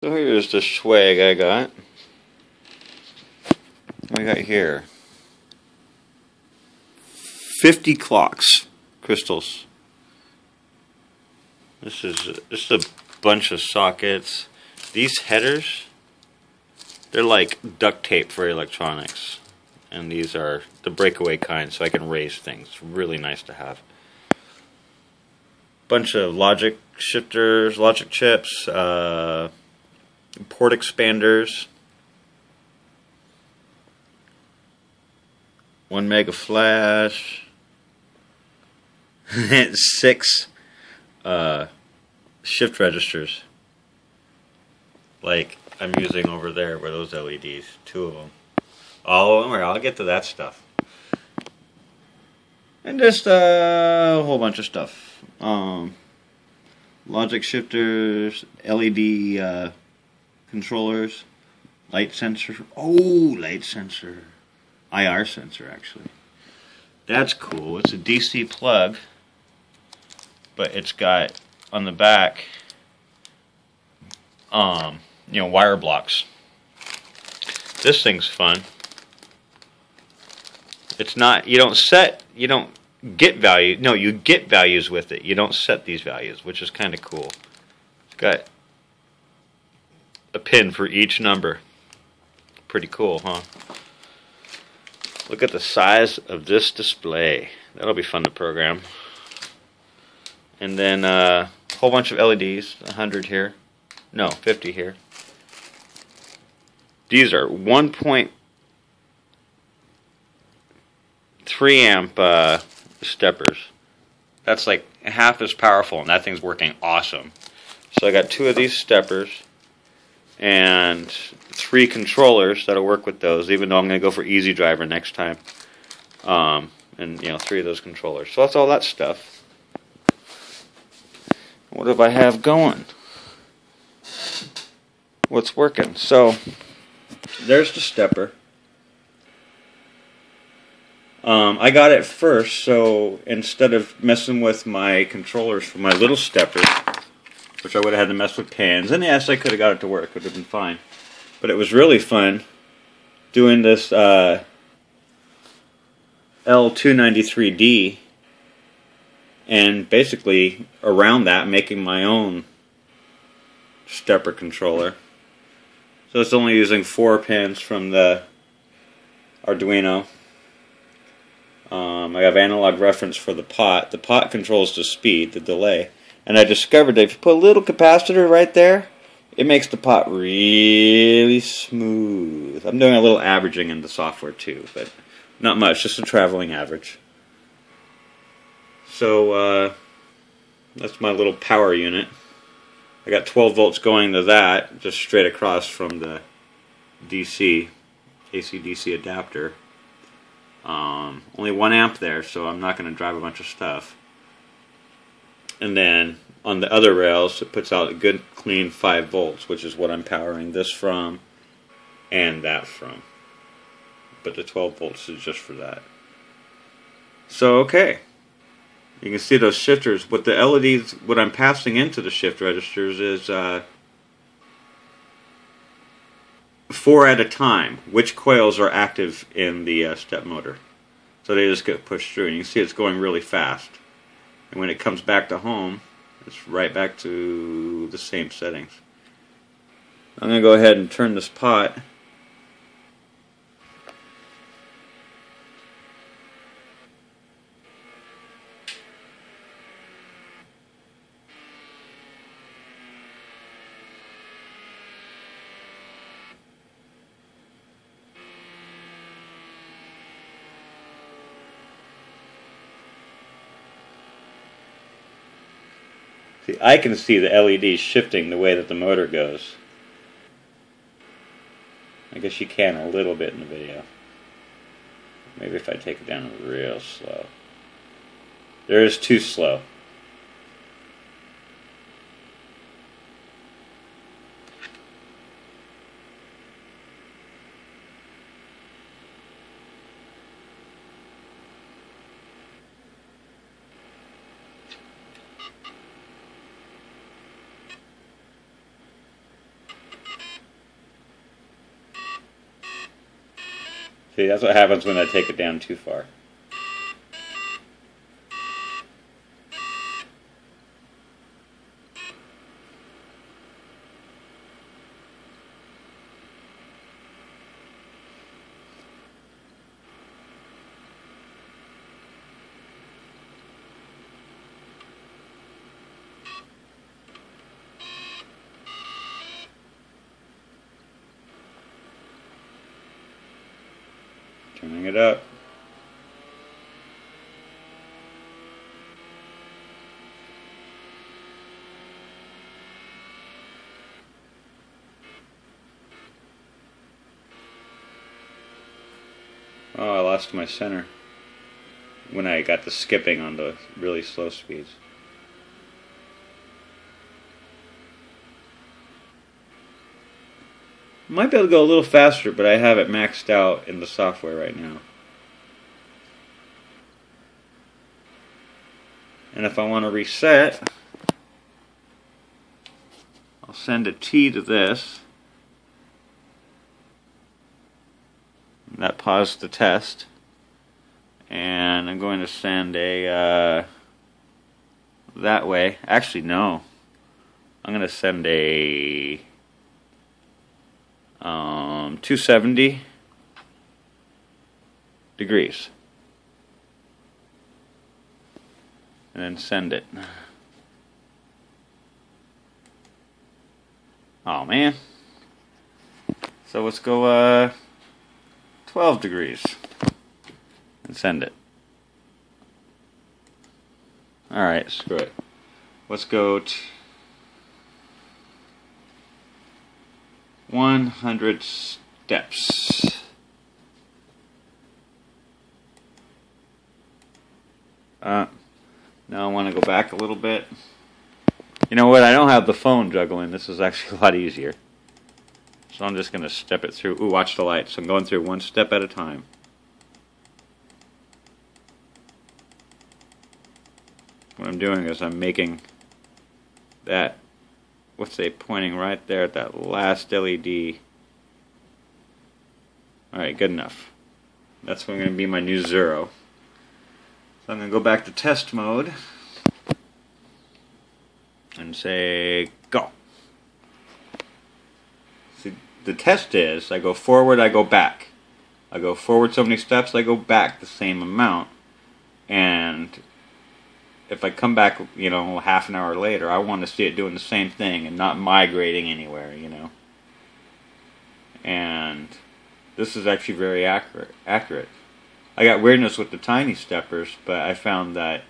So here's the swag I got. What we got here? 50 clocks, crystals. This is a bunch of sockets. These headers, they're like duct tape for electronics. And these are the breakaway kind, so I can raise things. It's really nice to have. Bunch of logic shifters, logic chips, port expanders, 1 mega flash, 6 shift registers, like I'm using over there where those LEDs, 2 of them. Oh, don't worry, I'll get to that stuff. And just a whole bunch of stuff. Logic shifters, LED controllers, light sensor. Oh, light sensor. IR sensor, actually. That's cool. It's a DC plug, but it's got on the back, wire blocks. This thing's fun. It's not, you don't get value. No, you get values with it. You don't set these values, which is kind of cool. It's got a pin for each number. Pretty cool, huh? Look at the size of this display. That'll be fun to program. And then a whole bunch of LEDs, 100 here. No, 50 here. These are 1.3 amp steppers. That's like half as powerful, and that thing's working awesome. So I got 2 of these steppers and 3 controllers that'll work with those, even though I'm going to go for Easy Driver next time. And 3 of those controllers. So that's all that stuff. What do I have going? What's working? So there's the stepper. I got it first, so instead of messing with my controllers for my little steppers, which I would have had to mess with pins, and yes, I could have got it to work, it would have been fine. But it was really fun doing this l293d, and basically around that making my own stepper controller. So it's only using 4 pins from the Arduino. I have analog reference for the pot. The pot controls the speed, the delay. And I discovered that if you put a little capacitor right there, it makes the pot really smooth. I'm doing a little averaging in the software too, but not much, just a traveling average. So that's my little power unit. I got 12 volts going to that, just straight across from the DC, AC-DC adapter. Only 1 amp there, so I'm not going to drive a bunch of stuff. And then on the other rails, it puts out a good clean 5 volts, which is what I'm powering this from and that from. But the 12 volts is just for that. So, okay. You can see those shifters. What the LEDs, what I'm passing into the shift registers is 4 at a time, which coils are active in the step motor. So they just get pushed through, and you can see it's going really fast. And when it comes back to home, it's right back to the same settings. I'm going to go ahead and turn this pot. See, I can see the LEDs shifting the way that the motor goes. I guess you can a little bit in the video. Maybe if I take it down real slow. There is too slow. See, that's what happens when I take it down too far. Turning it up. Oh, I lost my center when I got the skipping on the really slow speeds. Might be able to go a little faster, but I have it maxed out in the software right now. And if I want to reset, I'll send a T to this. That paused the test. And I'm going to send a that way. Actually, no. I'm going to send a 270 degrees. And then send it. Oh man. So let's go 12 degrees and send it. Alright, screw it. Let's go 100 steps. Now I want to go back a little bit. You know what? I don't have the phone juggling. This is actually a lot easier. So I'm just going to step it through. Ooh, watch the lights. I'm going through one step at a time. What I'm doing is I'm making that, let's say, pointing right there at that last LED. Alright, good enough. That's going to be my new 0. So I'm going to go back to test mode and say go. See, the test is I go forward, I go back. I go forward so many steps, I go back the same amount. And if I come back, you know, half an hour later, I want to see it doing the same thing and not migrating anywhere, you know. And this is actually very accurate. I got weirdness with the tiny steppers, but I found that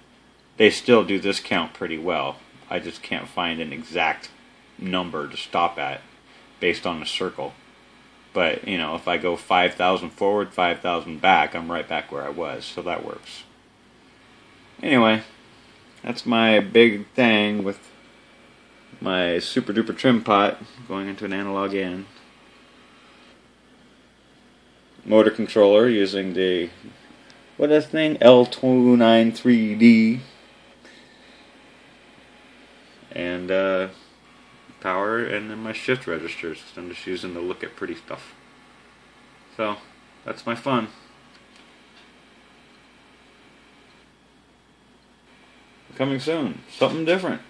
they still do this count pretty well. I just can't find an exact number to stop at based on the circle. But, you know, if I go 5,000 forward, 5,000 back, I'm right back where I was, so that works. Anyway, that's my big thing with my super duper trim pot going into an analog in. Motor controller using the, what is that thing? l293d. And power, and then my shift registers. I'm just using to look at pretty stuff. So, that's my fun. Coming soon. Something different.